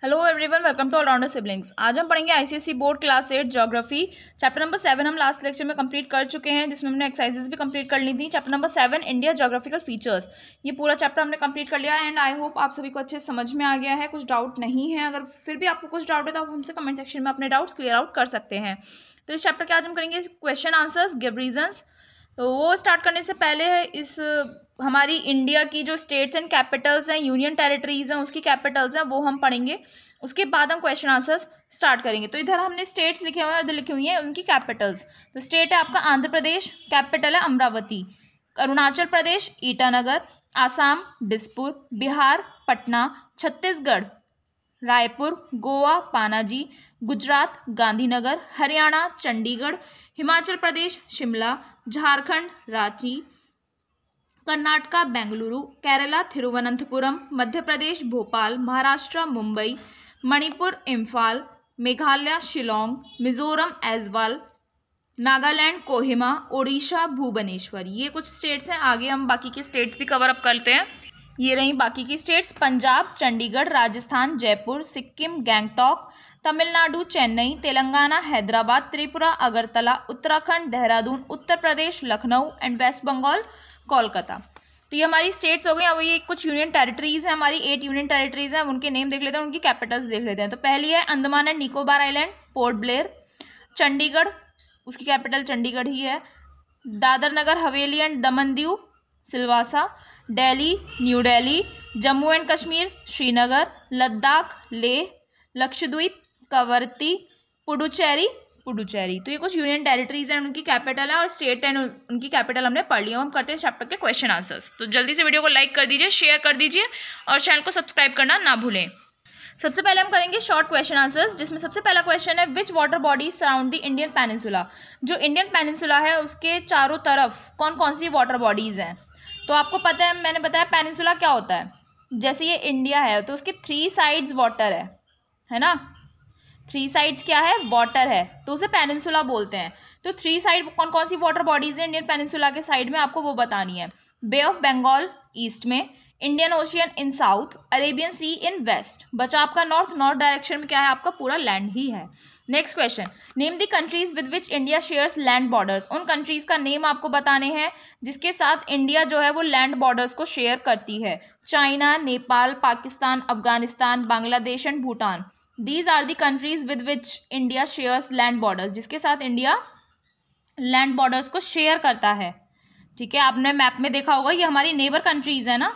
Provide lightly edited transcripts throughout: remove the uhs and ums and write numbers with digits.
Hello everyone, welcome to all rounder siblings. आज हम पढ़ेंगे ICSE board class 8 geography. Chapter number 7 हम लास्ट लेक्चर में कंप्लीट कर चुके हैं, जिसमें हमने एक्सरसाइजेस भी कंप्लीट कर ली थी। Chapter number 7 India geographical features, ये पूरा चैप्टर हमने कंप्लीट कर लिया एंड आई होप आप सभी को अच्छे समझ में आ गया है, कुछ डाउट नहीं है। अगर फिर भी आपको कुछ डाउट है तो आप हमसे कमेंट सेक्शन में अपने डाउट्स क्लियर आउट कर सकते हैं। तो इस चैप्टर के आज हम करेंगे क्वेश्चन आंसर्स, गिव रीजंस। तो वो स्टार्ट करने से पहले इस हमारी इंडिया की जो स्टेट्स एंड कैपिटल्स हैं, यूनियन टेरिटरीज हैं, उसकी कैपिटल्स हैं, वो हम पढ़ेंगे। उसके बाद हम क्वेश्चन आंसर्स स्टार्ट करेंगे। तो इधर हमने स्टेट्स लिखे हुए हैं और इधर लिखी हुई हैं उनकी कैपिटल्स। तो स्टेट है आपका आंध्र प्रदेश, कैपिटल है अमरावती। अरुणाचल प्रदेश ईटानगर, आसाम दिसपुर, बिहार पटना, छत्तीसगढ़ रायपुर, गोवा पानाजी, गुजरात गांधीनगर, हरियाणा चंडीगढ़, हिमाचल प्रदेश शिमला, झारखंड रांची, कर्नाटका बेंगलुरु, केरला थिरुवनंतपुरम, मध्य प्रदेश भोपाल, महाराष्ट्र मुंबई, मणिपुर इम्फाल, मेघालय शिलोंग, मिजोरम ऐजवाल, नागालैंड कोहिमा, ओडिशा भुवनेश्वर। ये कुछ स्टेट्स हैं। आगे हम बाकी के स्टेट्स भी कवर अप करते हैं। ये रही बाकी की states: Punjab Chandigarh, Rajasthan Jaipur, Sikkim Gangtok, Tamil Nadu Chennai, Telangana Hyderabad, Tripura Agartala, Uttarakhand Dehradun, Uttar Pradesh Lucknow and west Bengal Kolkata. तो ये हमारी स्टेट्स हो गई। अब ये कुछ यूनियन टेरिटरीज हैं, हमारी 8 यूनियन टेरिटरीज हैं। उनके नेम देख लेते हैं, उनकी कैपिटल्स देख लेते हैं। तो पहली है Andaman and Nicobar island, port Blair. Chandigarh, उसकी कैपिटल चंडीगढ़ ही है। Dadar Nagar Haveli and Daman Diu, Silvassa. Delhi new Delhi. Jammu and Kashmir Srinagar. Ladakh Leh. Lakshadweep Kavaratti. Puducherry Puducherry. तो ये कुछ यूनियन टेरिटरीज हैं, उनकी कैपिटल है और स्टेट एंड उनकी कैपिटल हमने पढ़ लिया। हम करते हैं चैप्टर के क्वेश्चन आंसर्स। तो जल्दी से वीडियो को लाइक कर दीजिए, शेयर कर दीजिए और चैनल को सब्सक्राइब करना ना भूलें। सबसे पहले हम करेंगे शॉर्ट क्वेश्चन आंसर्स, जिसमें सबसे पहला क्वेश्चन है which water bodies surround the Indian peninsula. जो इंडियन पेनिनसुला है उसके चारों तरफ कौन कौन सी वाटर बॉडीज हैं। तो आपको पता है, मैंने बताया पेनिनसुला क्या होता है। जैसे ये इंडिया है तो उसके 3 साइड्स वाटर है ना। 3 साइड्स क्या है, वाटर है, तो उसे पेनिनसुला बोलते हैं। तो 3 साइड कौन कौन सी वाटर बॉडीज हैं इंडियन पेनिनसुला के साइड में, आपको वो बतानी है। बे ऑफ बंगाल ईस्ट में, इंडियन ओशियन इन साउथ, अरेबियन सी इन वेस्ट। बचा आपका नॉर्थ। नॉर्थ डायरेक्शन में क्या है, आपका पूरा लैंड ही है। Next question, name the countries with which India shares land borders. उन कंट्रीज का नेम आपको बताने हैं जिसके साथ इंडिया जो है वो लैंड बॉर्डर्स को शेयर करती है। China, Nepal, Pakistan, Afghanistan, Bangladesh and Bhutan. These are the countries with which India shares land borders, जिसके साथ इंडिया लैंड बॉर्डर्स को शेयर करता है। ठीक है, आपने मैप में देखा होगा, ये हमारी नेबर कंट्रीज है ना,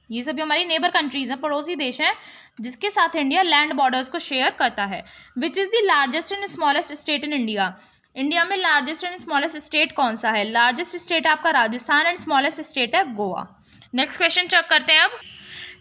ये सभी हमारी नेबर कंट्रीज हैं, पड़ोसी देश हैं, जिसके साथ इंडिया लैंड बॉर्डर्स को शेयर करता है। Which is the largest and smallest state in India. India में लार्जेस्ट एंड स्मॉलेस्ट स्टेट कौन सा है। लार्जेस्ट स्टेट है आपका राजस्थान एंड स्मॉलेस्ट स्टेट है गोवा। नेक्स्ट क्वेश्चन चेक करते हैं। अब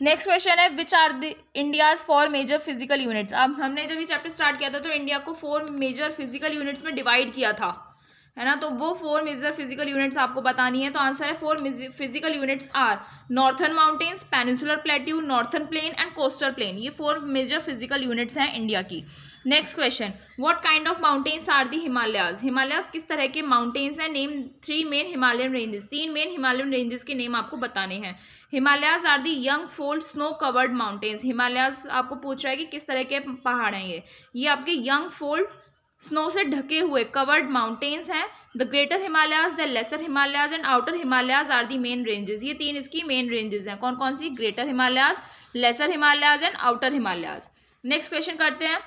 नेक्स्ट क्वेश्चन है which are the India's 4 major physical units. अब हमने जब ये चैप्टर स्टार्ट किया था तो इंडिया को 4 मेजर फिजिकल यूनिट्स में डिवाइड किया था, है ना। तो वो 4 मेजर फिजिकल यूनिट्स आपको बतानी है। तो आंसर है 4 physical units are northern mountains, peninsular plateau, northern plain and coastal plain. ये 4 मेजर फिजिकल यूनिट्स हैं इंडिया की। Next question, what kind of mountains are the Himalayas. Himalayas किस तरह के माउंटेन्स हैं। Name 3 main Himalayan ranges. 3 main Himalayan ranges के name आपको बताने हैं। Himalayas are the young fold snow covered mountains. Himalayas आपको पूछ रहा है कि किस तरह के पहाड़ हैं ये आपके यंग फोल्ड स्नो से ढके हुए कवर्ड माउंटेन्स हैं। The greater Himalayas, the lesser Himalayas and outer Himalayas are the main ranges. ये 3 इसकी मेन रेंजेस हैं। कौन कौन सी, greater Himalayas, lesser Himalayas and outer Himalayas. Next question करते हैं,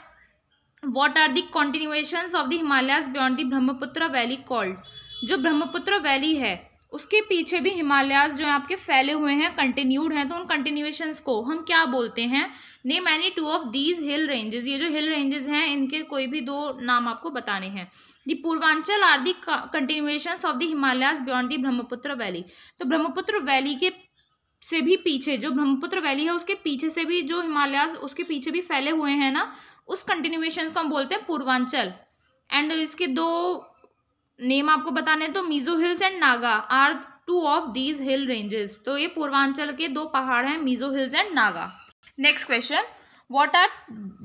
what are the continuations of the Himalayas beyond the Brahmaputra valley called. जो ब्रह्मपुत्र वैली है उसके पीछे भी हिमालयाज जो आपके फैले हुए हैं, कंटिन्यूड हैं, तो उन कंटिन्यूएशंस को हम क्या बोलते हैं। Name any 2 of these hill ranges. ये जो हिल रेंजेस हैं इनके कोई भी 2 नाम आपको बताने हैं। The Purvanchal are the continuations of the Himalayas beyond the Brahmaputra valley. तो ब्रह्मपुत्र वैली के से भी पीछे, जो ब्रह्मपुत्र वैली है उसके पीछे से भी जो हिमालयाज उसके पीछे भी फैले हुए हैं ना, उस कंटिन्यूएशंस को हम बोलते हैं पूर्वांचल। एंड इसके 2 नेम आपको बताने हैं। तो Mizo hills and Naga are 2 of these hill ranges. तो ये पूर्वांचल के 2 पहाड़ हैं, Mizo hills and Naga. Next question, what are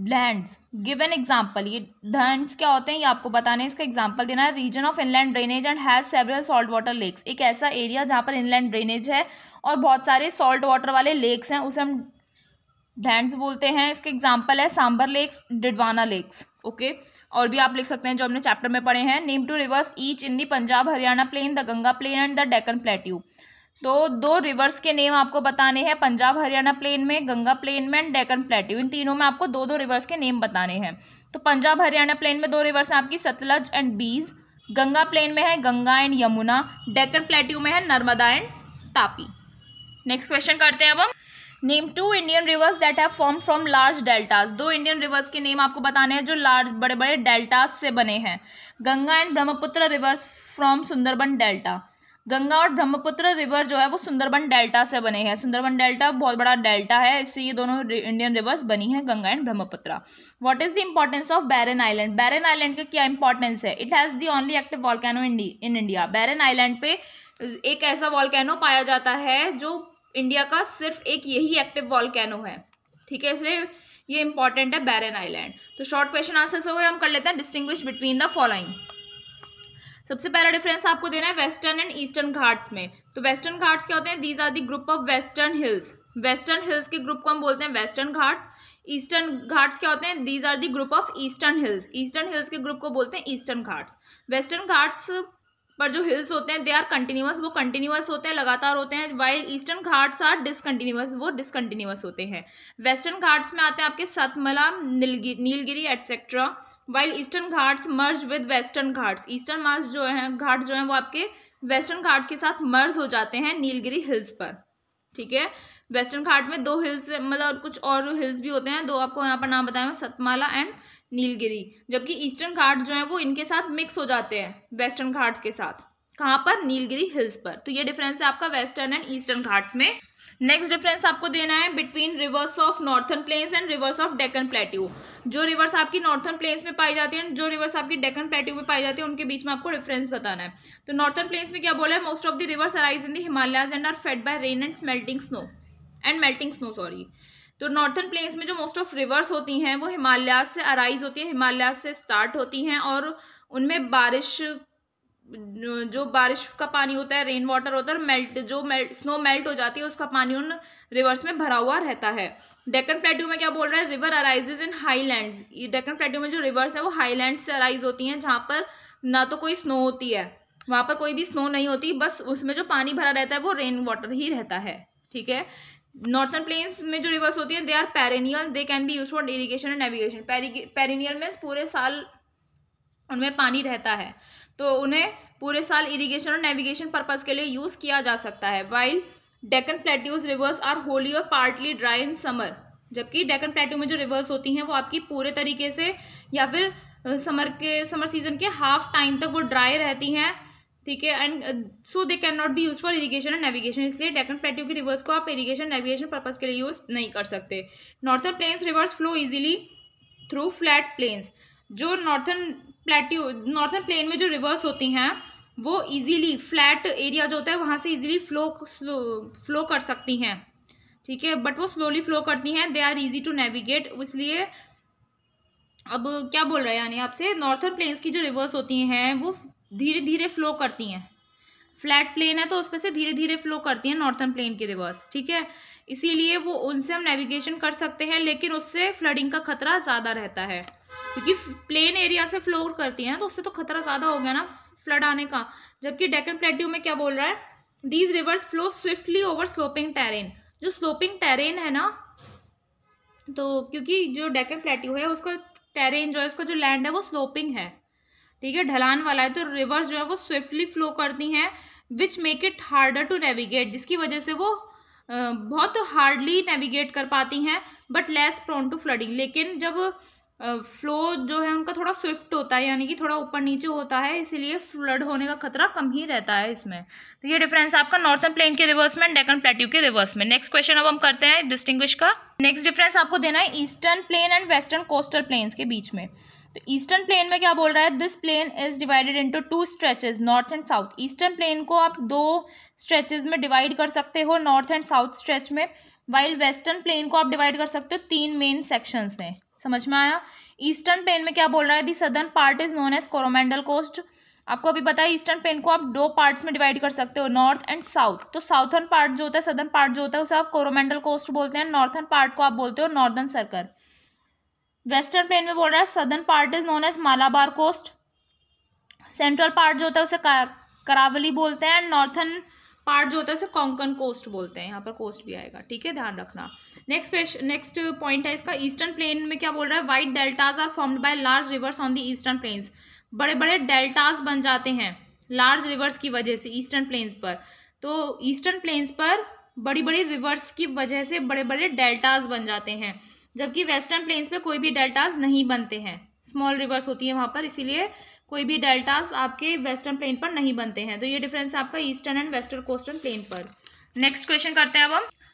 lands, give an example. ये लैंड्स क्या होते हैं ये आपको बताने हैं, इसका एग्जाम्पल देना है। Region of inland drainage and has several salt water lakes. एक ऐसा एरिया जहाँ पर इनलैंड ड्रेनेज है और बहुत सारे सॉल्ट वाटर वाले लेक्स हैं, उसे हम ढैंड्स बोलते हैं। इसके एग्जाम्पल है Sambhar lakes, Didwana lakes. Okay, और भी आप लिख सकते हैं जो हमने चैप्टर में पढ़े हैं। Name two rivers each in the Punjab Haryana plain, the Ganga plain and the Deccan plateau. तो दो रिवर्स के नेम आपको बताने हैं, पंजाब हरियाणा प्लेन में, गंगा प्लेन में एंड डेक्कन प्लेट्यू। इन तीनों में आपको दो दो रिवर्स के नेम बताने हैं। तो पंजाब हरियाणा प्लेन में दो रिवर्स हैं आपकी, सतलज एंड बीज। गंगा प्लेन में है गंगा एंड यमुना। डेक्कन प्लेट्यू में है Narmada and Tapi. Next question करते हैं अब हम। Name two Indian rivers that have form from large deltas. दो इंडियन रिवर्स के नेम आपको बताने हैं जो लार्ज बड़े बड़े डेल्टास से बने हैं। Ganga and Brahmaputra reverse from Sundarban delta. Ganga और ब्रह्मपुत्र रिवर जो है वो सुंदरबन डेल्टा से बने हैं। सुंदरबन डेल्टा बहुत बड़ा डेल्टा है, इससे ये दोनों इंडियन रिवर्स बनी हैं, Ganga and Brahmaputra. What is the importance of Barren Island. Barren Island का क्या इंपॉर्टेंस है। It has the only active volcano in India. Barren Island पे एक ऐसा वॉल्केनो पाया जाता है जो इंडिया का सिर्फ एक यही एक्टिव वॉल्केनो है। ठीक है, इसलिए ये इंपॉर्टेंट है बैरन आइलैंड। तो शॉर्ट क्वेश्चन आंसर्स हो गए। हम कर लेते हैं डिस्टिंग्विश बिटवीन द फॉलोइंग। सबसे पहला डिफरेंस आपको देना है वेस्टर्न एंड ईस्टर्न घाट्स में। तो वेस्टर्न घाट्स क्या होते हैं, these are the group of western hills. Western hills के ग्रुप को हम बोलते हैं वेस्टर्न घाट्स। ईस्टर्न घाट्स क्या होते हैं, these are the group of eastern hills. Eastern hills के ग्रुप को बोलते हैं ईस्टर्न घाट्स। वेस्टर्न घाट्स पर जो हिल्स होते हैं दे आर कंटिन्यूअस, वो कंटिन्यूअस होते हैं, लगातार होते हैं। While eastern Ghats are discontinuous, वो डिसकंटिन्यूअस होते हैं। वेस्टर्न घाट्स में आते हैं आपके Satmala, Nilgiri etcetera. While eastern Ghats merge with western Ghats. Eastern मार्च जो है घाट्स जो है वो आपके वेस्टर्न घाट्स के साथ मर्ज हो जाते हैं नीलगिरी हिल्स पर। ठीक है, वेस्टर्न घाट में दो हिल्स मतलब कुछ और हिल्स भी होते हैं, दो आपको यहाँ पर नाम बताया मैं, सतमाला एंड नीलगिरी। जबकि ईस्टर्न घाट जो है वो इनके साथ मिक्स हो जाते हैं वेस्टर्न घाट्स के साथ। कहाँ पर, नीलगिरी हिल्स पर। तो ये डिफरेंस है आपका वेस्टर्न एंड ईस्टर्न घाट्स में। नेक्स्ट डिफरेंस आपको देना है between rivers of northern plains and rivers of Deccan plateau. जो रिवर्स आपकी नॉर्थर्न प्लेन्स में पाई जाती है, जो रिवर्स आपकी डेक्कन प्लेट्यू में पाई जाती है, उनके बीच में आपको डिफरेंस बताना है। तो नॉर्थर्न प्लेन्स में क्या बोला है, most of the rivers arise in the Himalayas and are fed by rain and melting snow sorry. तो नॉर्थर्न प्लेन्स में जो मोस्ट ऑफ रिवर्स होती हैं वो हिमालयाज से अराइज होती है, हिमालयाज से स्टार्ट होती हैं, और उनमें जो बारिश का पानी होता है, रेन वाटर होता है, स्नो मेल्ट हो जाती है, उसका पानी उन रिवर्स में भरा हुआ रहता है। डेक्कन प्लेट्यू में क्या बोल रहा है, रिवर अराइजेज इन हाईलैंड्स। डेक्कन प्लेट्यू में जो रिवर्स है वो हाईलैंड से अराइज होती हैं, जहाँ पर ना तो कोई स्नो होती है, वहाँ पर कोई भी स्नो नहीं होती, बस उसमें जो पानी भरा रहता है वो रेन वाटर ही रहता है। ठीक है, नॉर्थर्न प्लेन्स में जो रिवर्स होती हैं they are perennial, they can be use for irrigation and navigation. Perennial means पूरे साल उनमें पानी रहता है, तो उन्हें पूरे साल इरिगेशन और नेविगेशन पर्पस के लिए यूज किया जा सकता है। While Deccan plateau's rivers are wholly और पार्टली ड्राई इन समर। जबकि डेक्कन प्लेट्यू में जो रिवर्स होती हैं वो आपकी पूरे तरीके से या फिर समर सीजन के हाफ टाइम तक वो ड्राई रहती हैं। ठीक है, and so they can not be use for irrigation and navigation. इसलिए डेक्कन प्लेट्यू की रिवर्स को आप इरिगेशन नेविगेशन पर्पस के लिए यूज नहीं कर सकते। Northern plains rivers flow easily through flat plains. जो नॉर्थर्न प्लेन में जो रिवर्स होती हैं वो इजीली फ्लैट एरिया जो होता है वहाँ से इजीली फ्लो कर सकती हैं। ठीक है, बट वो स्लोली फ्लो करती हैं, they are easy to navigate. इसलिए अब क्या बोल रहे हैं यानी आपसे, नॉर्थर्न प्लेन्स की जो रिवर्स होती हैं वो धीरे धीरे फ्लो करती हैं। फ्लैट प्लेन है तो उसमें से धीरे धीरे फ्लो करती हैं नॉर्थर्न प्लेन की रिवर्स। ठीक है, इसीलिए वो उनसे हम नेविगेशन कर सकते हैं, लेकिन उससे फ्लडिंग का खतरा ज़्यादा रहता है, क्योंकि प्लेन एरिया से फ्लो करती हैं तो उससे तो खतरा ज़्यादा हो गया ना फ्लड आने का। जबकि डेक्कन प्लेट्यू में क्या बोल रहा है, these rivers flow swiftly over sloping terrain. जो स्लोपिंग टेरेन है ना, तो क्योंकि जो डेक्कन प्लेट्यू है उसका टेरेन जो है, उसका जो लैंड है वो स्लोपिंग है, ठीक है, ढलान वाला है, तो रिवर्स जो है वो स्विफ्टली फ्लो करती हैं, which make it harder to navigate, जिसकी वजह से वो बहुत हार्डली नेविगेट कर पाती हैं, but less prone to flooding. लेकिन जब फ्लो जो है उनका थोड़ा स्विफ्ट होता है, यानी कि थोड़ा ऊपर नीचे होता है, इसीलिए फ्लड होने का खतरा कम ही रहता है इसमें। तो ये डिफरेंस आपका नॉर्थर्न प्लेन के रिवर्स में, डेक्कन प्लेट्यू के रिवर्स में। नेक्स्ट क्वेश्चन अब हम करते हैं डिस्टिंग्विश का। नेक्स्ट डिफरेंस आपको देना है eastern plane and western coastal planes के बीच में। तो ईस्टर्न प्लेन में क्या बोल रहा है, this plain is divided into 2 stretches, north and south. Eastern plain को आप 2 स्ट्रेचेस में डिवाइड कर सकते हो, नॉर्थ एंड साउथ स्ट्रेच में। वाइल वेस्टर्न प्लेन को आप डिवाइड कर सकते हो 3 मेन सेक्शंस में। समझ में आया। ईस्टर्न प्लेन में क्या बोल रहा है, the southern part is known as Coromandel coast, आपको अभी पता है ईस्टर्न प्लेन को आप दो पार्ट्स में डिवाइड कर सकते हो, नॉर्थ एंड साउथ। तो साउथर्न पार्ट जो होता है, सदर्न पार्ट जो होता है, उसे आप कोरोमेंडल कोस्ट बोलते हैं, नॉर्थर्न पार्ट को आप बोलते हो नॉर्दर्न सर्कल। वेस्टर्न प्लेन में बोल रहा है southern part is known as Malabar coast, central part जो होता है उसे करावली बोलते हैं, एंड नॉर्थर्न पार्ट जो होता है उसे कोंकण कोस्ट बोलते हैं। यहाँ पर कोस्ट भी आएगा, ठीक है, ध्यान रखना। नेक्स्ट पॉइंट है इसका, ईस्टर्न प्लेन में क्या बोल रहा है, wide deltas are formed by large rivers on the eastern plains. बड़े बड़े डेल्टाज बन जाते हैं लार्ज रिवर्स की वजह से ईस्टर्न प्लेन्स पर। तो ईस्टर्न प्लेन्स पर बड़ी बड़ी रिवर्स की वजह से बड़े बड़े डेल्टाज बन जाते हैं, जबकि वेस्टर्न प्लेन्स पे कोई भी डेल्टाज नहीं बनते हैं, स्मॉल रिवर्स होती है वहाँ पर, इसीलिए कोई भी डेल्टाज आपके वेस्टर्न प्लेन पर नहीं बनते हैं। तो ये डिफरेंस है आपका eastern and western coastal plain पर। नेक्स्ट क्वेश्चन करते हैं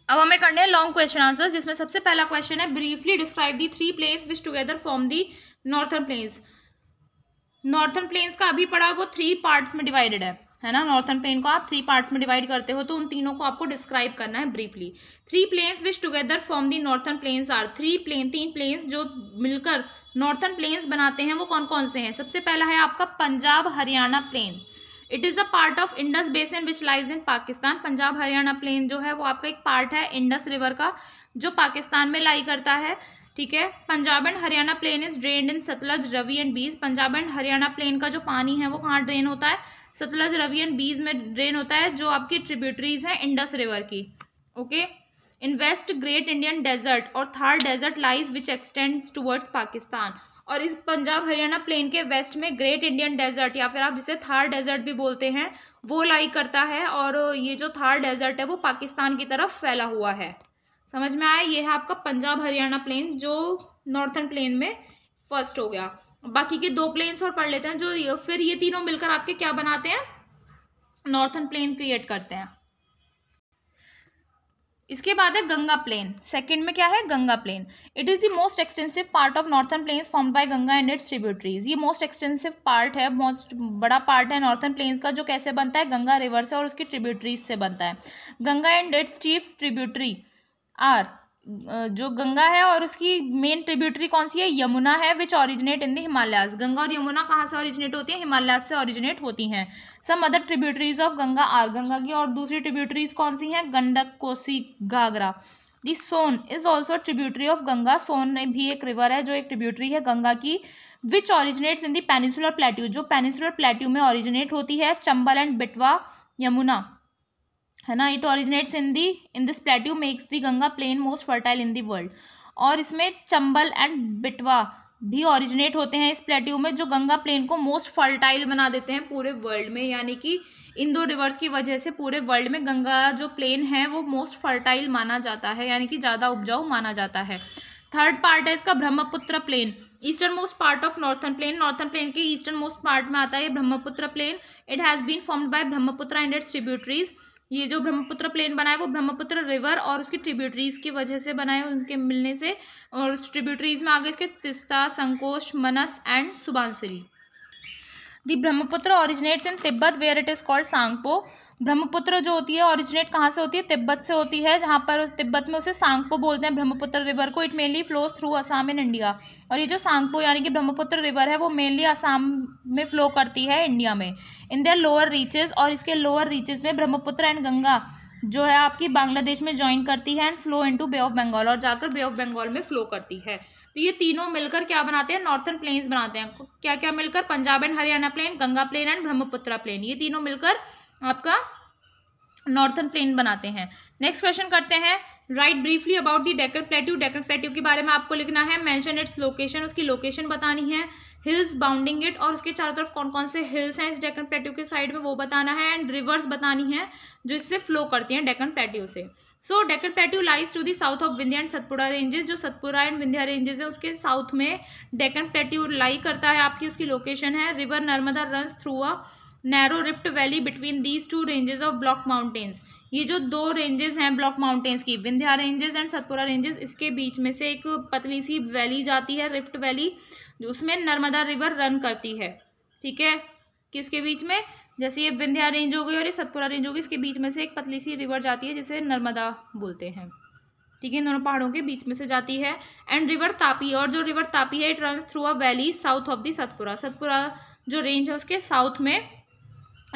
अब हमें करने हैं लॉन्ग क्वेश्चन आंसर्स, जिसमें सबसे पहला क्वेश्चन है, briefly describe the 3 plains which together form the northern plains. Northern plains का अभी पढ़ा वो 3 पार्ट्स में डिवाइडेड है ना। नॉर्थर्न प्लेन को आप 3 पार्ट्स में डिवाइड करते हो, तो उन तीनों को आपको डिस्क्राइब करना है briefly. 3 plains which together form the northern plains are, 3 plains जो मिलकर नॉर्थर्न प्लेन्स बनाते हैं वो कौन कौन से हैं। सबसे पहला है आपका Punjab Haryana plain. It is a part of Indus basin which lies in Pakistan. Punjab Haryana plain जो है वो आपका एक पार्ट है इंडस रिवर का, जो पाकिस्तान में लाई करता है, ठीक है। Punjab and Haryana plain is drained in Sutlej, Ravi and Beas. Punjab and Haryana plane का जो पानी है वो कहाँ ड्रेन होता है, सतलज, रवि एंड बीज में ड्रेन होता है, जो आपकी ट्रिब्यूटरीज हैं इंडस रिवर की, okay. In west great Indian desert और Thar desert lies which extends towards Pakistan. और इस पंजाब हरियाणा प्लेन के वेस्ट में ग्रेट इंडियन डेजर्ट, या फिर आप जिसे थार डेजर्ट भी बोलते हैं, वो लाई करता है, और ये जो थार डेजर्ट है वो पाकिस्तान की तरफ फैला हुआ है। समझ में आया, ये है आपका पंजाब हरियाणा प्लेन जो नॉर्थर्न प्लेन में फर्स्ट हो गया। बाकी के 2 प्लेन्स और पढ़ लेते हैं, जो फिर ये तीनों मिलकर आपके क्या बनाते हैं, नॉर्थर्न प्लेन क्रिएट करते हैं। इसके बाद है गंगा प्लेन। सेकंड में क्या है, Ganga plain. It is the most extensive part of northern plains formed by Ganga and its tributaries. ये मोस्ट एक्सटेंसिव पार्ट है, मोस्ट बड़ा पार्ट है नॉर्थर्न प्लेन्स का, जो कैसे बनता है, गंगा रिवर से और उसकी ट्रिब्यूटरीज से बनता है। Ganga and its chief tributary are, जो गंगा है और उसकी मेन ट्रिब्यूटरी कौन सी है, यमुना है, which originate in the Himalayas. Ganga और यमुना कहाँ से ओरिजिनेट होती है, हिमालयाज से ओरिजिनेट होती हैं। Some other tributaries of Ganga are, Ganga की और दूसरी ट्रिब्यूटरीज कौन सी हैं, Gandak, Kosi, Ghaghra. The Son is also tributary of Ganga. Son भी एक रिवर है जो एक ट्रिब्यूटरी है गंगा की, which originates in the peninsular plateau, जो पेनिसुलर प्लेट्यू में ओरिजिनेट होती है। चंबल एंड बेटवा यमुना, है ना, it originates in this plateau makes the Ganga plain most fertile in the world. और इसमें चंबल एंड बेटवा भी ओरिजिनेट होते हैं इस प्लेट्यू में, जो गंगा प्लेन को मोस्ट फर्टाइल बना देते हैं पूरे वर्ल्ड में। यानी कि इन 2 रिवर्स की वजह से पूरे वर्ल्ड में गंगा जो प्लेन है वो मोस्ट फर्टाइल माना जाता है, यानी कि ज़्यादा उपजाऊ माना जाता है। थर्ड पार्ट है इसका Brahmaputra plain. Eastern most part of northern plain, northern plain के ईस्टर्न मोस्ट पार्ट में आता है Brahmaputra plain. It has been formed by Brahmaputra and its tributaries. ये जो ब्रह्मपुत्र प्लेन बना है वो ब्रह्मपुत्र रिवर और उसकी ट्रिब्यूटरीज की वजह से बना है, उनके मिलने से। और उस ट्रिब्यूटरीज में आगे इसके Teesta, Sankosh, Manas and Subansiri. The Brahmaputra originates in Tibet where it is called Tsangpo. Brahmaputra जो होती है ओरिजिनेट कहाँ से होती है, तिब्बत से होती है, जहाँ पर तिब्बत में उसे सांगपो बोलते हैं ब्रह्मपुत्र रिवर को। It mainly flows through Assam in India. और ये जो सांगपो यानी कि ब्रह्मपुत्र रिवर है वो मेनली असम में फ्लो करती है इंडिया में, इन देयर लोअर रीचेज। और इसके लोअर रीचेज में ब्रह्मपुत्र एंड गंगा जो है आपकी बांग्लादेश में ज्वाइन करती है and flow into bay of Bengal, और जाकर बे ऑफ बंगाल में फ्लो करती है। तो ये तीनों मिलकर क्या बनाते हैं, नॉर्थर्न प्लेन्स बनाते हैं। क्या क्या मिलकर, Punjab and Haryana plain, Ganga plain and Brahmaputra plain, ये तीनों मिलकर आपका नॉर्थर्न प्लेन बनाते हैं। नेक्स्ट क्वेश्चन करते हैं, right briefly about the Deccan plateau. Deccan plateau के बारे में आपको लिखना है, मेंशन इट्स लोकेशन, उसकी लोकेशन बतानी है, हिल्स बाउंडिंग इट, और उसके चारों तरफ कौन कौन से हिल्स हैं इस डेक्कन प्लेट्यू के साइड में वो बताना है, एंड रिवर्स बतानी है जो इससे फ्लो करती हैं डेक्कन प्लेट्यू से। So Deccan plateau lies to the south of Vindhya and Satpura ranges. जो सतपुड़ा एंड विंध्या रेंजेस है उसके साउथ में डेक्कन प्लेट्यू लाई करता है, आपकी उसकी लोकेशन है। River Narmada runs through a narrow rift valley between these 2 ranges of block mountains. ये जो 2 रेंजेस हैं ब्लॉक माउंटेन्स की, Vindhya ranges and Satpura ranges, इसके बीच में से एक पतली सी वैली जाती है, रिफ्ट वैली, जो उसमें नर्मदा रिवर रन करती है, ठीक है। किसके बीच में, जैसे ये विंध्या रेंज हो गई और ये सतपुड़ा रेंज हो गई, इसके बीच में से एक पतली सी रिवर जाती है जिसे नर्मदा बोलते हैं, ठीक है, इन दोनों पहाड़ों के बीच में से जाती है। एंड रिवर तापी, और जो रिवर तापी है it runs through a valley south of the Satpura. Satpura जो रेंज है उसके साउथ में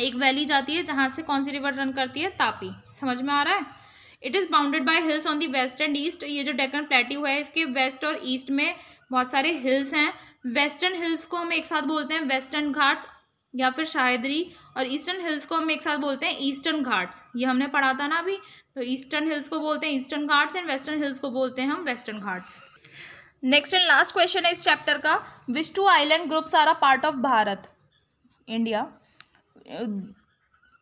एक वैली जाती है जहाँ से कौन सी रिवर रन करती है, तापी। समझ में आ रहा है। It is bounded by hills on the west and east. ये जो डेक्कन प्लेट्यू है इसके वेस्ट और ईस्ट में बहुत सारे हिल्स हैं। वेस्टर्न हिल्स को हम एक साथ बोलते हैं वेस्टर्न घाट्स या फिर शायदरी, और ईस्टर्न हिल्स को हम एक साथ बोलते हैं ईस्टर्न घाट्स। ये हमने पढ़ा था ना अभी। तो ईस्टर्न हिल्स को बोलते हैं eastern Ghats and western hills को बोलते हैं हम western Ghats. Next and last question है इस चैप्टर का, which two island groups are a part of Bharat, India.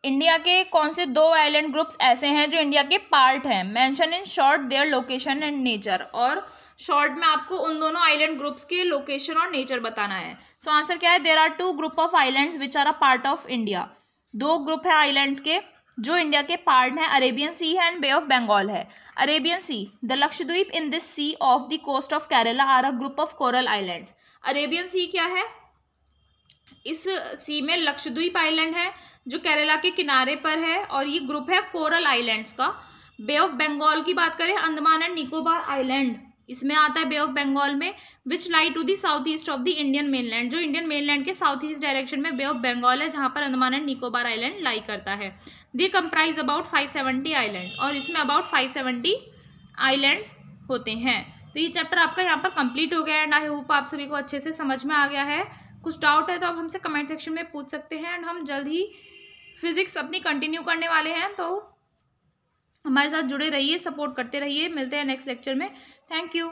India के कौन से दो आइलैंड ग्रुप्स ऐसे हैं जो इंडिया के पार्ट हैं। Mention in short their location and nature. और शॉर्ट में आपको उन दोनों आइलैंड ग्रुप्स के लोकेशन और नेचर बताना है। सो आंसर क्या है, there are two group of islands which are a part of India. दो ग्रुप है आइलैंड्स के जो इंडिया के पार्ट हैं, अरेबियन सी है एंड बे ऑफ बंगाल है। Arabian sea, the Lakshadweep in this sea off the coast of Kerala are a group of coral islands. Arabian sea क्या है, इस सी में लक्षद्वीप आइलैंड है जो केरला के किनारे पर है और ये ग्रुप है कोरल आइलैंड्स का। बे ऑफ बंगाल की बात करें, अंडमान एंड निकोबार आइलैंड इसमें आता है बे ऑफ बंगाल में, which lie to the south east of the Indian mainland. जो इंडियन मेनलैंड के साउथ ईस्ट डायरेक्शन में बे ऑफ बंगाल है जहां पर Andaman and Nicobar island lie करता है। दे कंप्राइज अबाउट 570 आइलैंड्स, और इसमें अबाउट 570 आइलैंड्स होते हैं। तो ये चैप्टर आपका यहाँ पर कंप्लीट हो गया एंड आई होप आप सभी को अच्छे से समझ में आ गया है। कुछ डाउट है तो आप हमसे कमेंट सेक्शन में पूछ सकते हैं एंड हम जल्द ही फिजिक्स अपनी कंटिन्यू करने वाले हैं। तो हमारे साथ जुड़े रहिए, सपोर्ट करते रहिए। मिलते हैं नेक्स्ट लेक्चर में। Thank you.